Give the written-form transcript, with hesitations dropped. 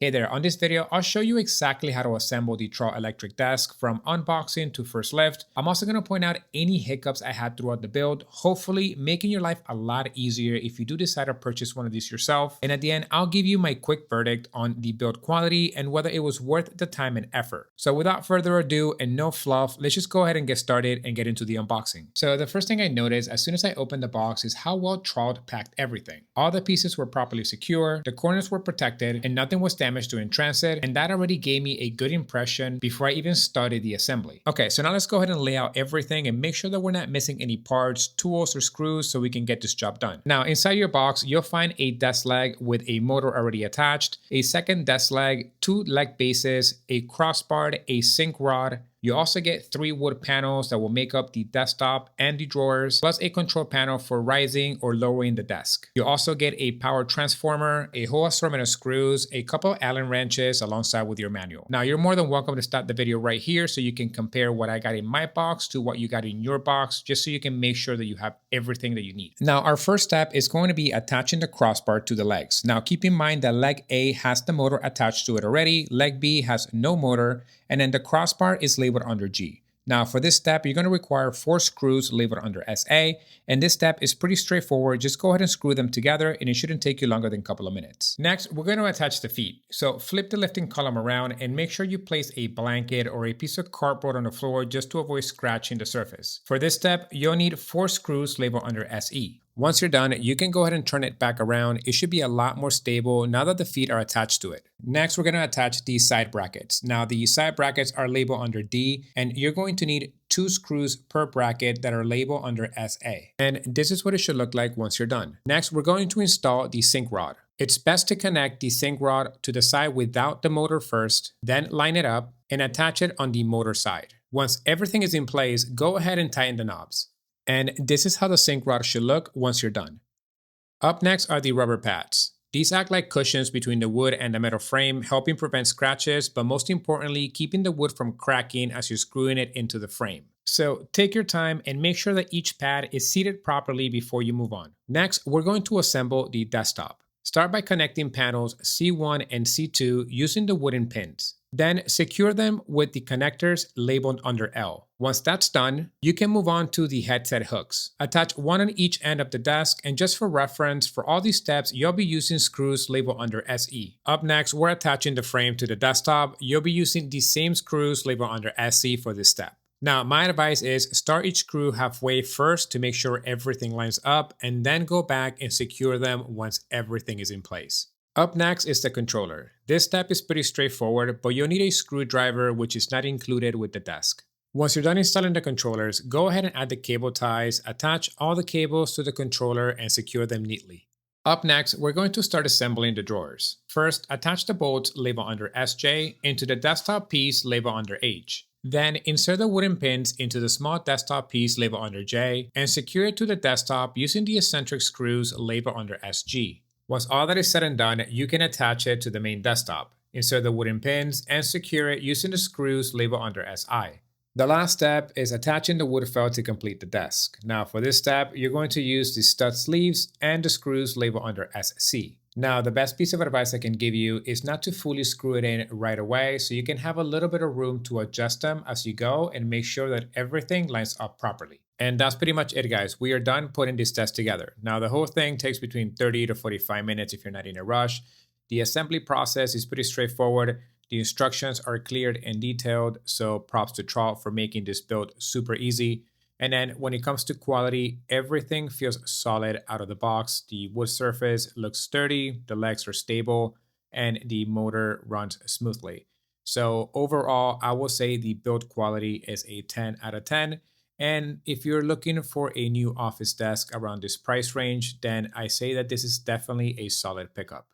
Hey there, on this video, I'll show you exactly how to assemble the TRALT electric desk from unboxing to first lift. I'm also going to point out any hiccups I had throughout the build, hopefully making your life a lot easier if you do decide to purchase one of these yourself. And at the end, I'll give you my quick verdict on the build quality and whether it was worth the time and effort. So without further ado and no fluff, let's just go ahead and get started and get into the unboxing. So the first thing I noticed as soon as I opened the box is how well TRALT packed everything. All the pieces were properly secure, the corners were protected, and nothing was damaged during transit, and that already gave me a good impression before I even started the assembly. Okay, so now let's go ahead and lay out everything and make sure that we're not missing any parts, tools, or screws so we can get this job done. Now, inside your box, you'll find a desk leg with a motor already attached, a second desk leg, 2 leg bases, a crossbar, a sink rod. You also get 3 wood panels that will make up the desktop and the drawers, plus a control panel for rising or lowering the desk. You also get a power transformer, a whole assortment of screws, a couple Allen wrenches alongside with your manual. Now, you're more than welcome to stop the video right here so you can compare what I got in my box to what you got in your box, just so you can make sure that you have everything that you need. Now, our first step is going to be attaching the crossbar to the legs. Now, keep in mind that leg A has the motor attached to it already, leg B has no motor, and then the crossbar is labeled under G. Now for this step, you're going to require 4 screws labeled under SA, and this step is pretty straightforward. Just go ahead and screw them together and it shouldn't take you longer than a couple of minutes. Next, we're going to attach the feet. So flip the lifting column around and make sure you place a blanket or a piece of cardboard on the floor just to avoid scratching the surface. For this step, you'll need 4 screws labeled under SE. Once you're done, you can go ahead and turn it back around. It should be a lot more stable now that the feet are attached to it. Next, we're going to attach these side brackets. Now, the side brackets are labeled under D, and you're going to need 2 screws per bracket that are labeled under SA. And this is what it should look like once you're done. Next, we're going to install the sink rod. It's best to connect the sink rod to the side without the motor first, then line it up and attach it on the motor side. Once everything is in place, go ahead and tighten the knobs. And this is how the sink rod should look once you're done. Up next are the rubber pads. These act like cushions between the wood and the metal frame, helping prevent scratches, but most importantly, keeping the wood from cracking as you're screwing it into the frame. So take your time and make sure that each pad is seated properly before you move on. Next, we're going to assemble the desktop. Start by connecting panels C1 and C2 using the wooden pins. Then secure them with the connectors labeled under L. Once that's done, you can move on to the headset hooks. Attach one on each end of the desk, and just for reference, for all these steps, you'll be using screws labeled under SE. Up next, we're attaching the frame to the desktop. You'll be using the same screws labeled under SE for this step. Now, my advice is start each screw halfway first to make sure everything lines up, and then go back and secure them once everything is in place. Up next is the controller. This step is pretty straightforward, but you'll need a screwdriver, which is not included with the desk. Once you're done installing the controllers, go ahead and add the cable ties, attach all the cables to the controller, and secure them neatly. Up next, we're going to start assembling the drawers. First, attach the bolts labeled under SJ into the desktop piece labeled under H. Then insert the wooden pins into the small desktop piece labeled under J, and secure it to the desktop using the eccentric screws labeled under SG. Once all that is said and done, you can attach it to the main desktop. Insert the wooden pins and secure it using the screws labeled under SI. The last step is attaching the wood felt to complete the desk. Now for this step, you're going to use the stud sleeves and the screws labeled under SC. Now the best piece of advice I can give you is not to fully screw it in right away, so you can have a little bit of room to adjust them as you go and make sure that everything lines up properly. And that's pretty much it, guys. We are done putting this test together. Now, the whole thing takes between 30 to 45 minutes if you're not in a rush. The assembly process is pretty straightforward. The instructions are clear and detailed, so props to TRALT for making this build super easy. And then when it comes to quality, everything feels solid out of the box. The wood surface looks sturdy, the legs are stable, and the motor runs smoothly. So overall, I will say the build quality is a 10 out of 10. And if you're looking for a new office desk around this price range, then I say that this is definitely a solid pickup.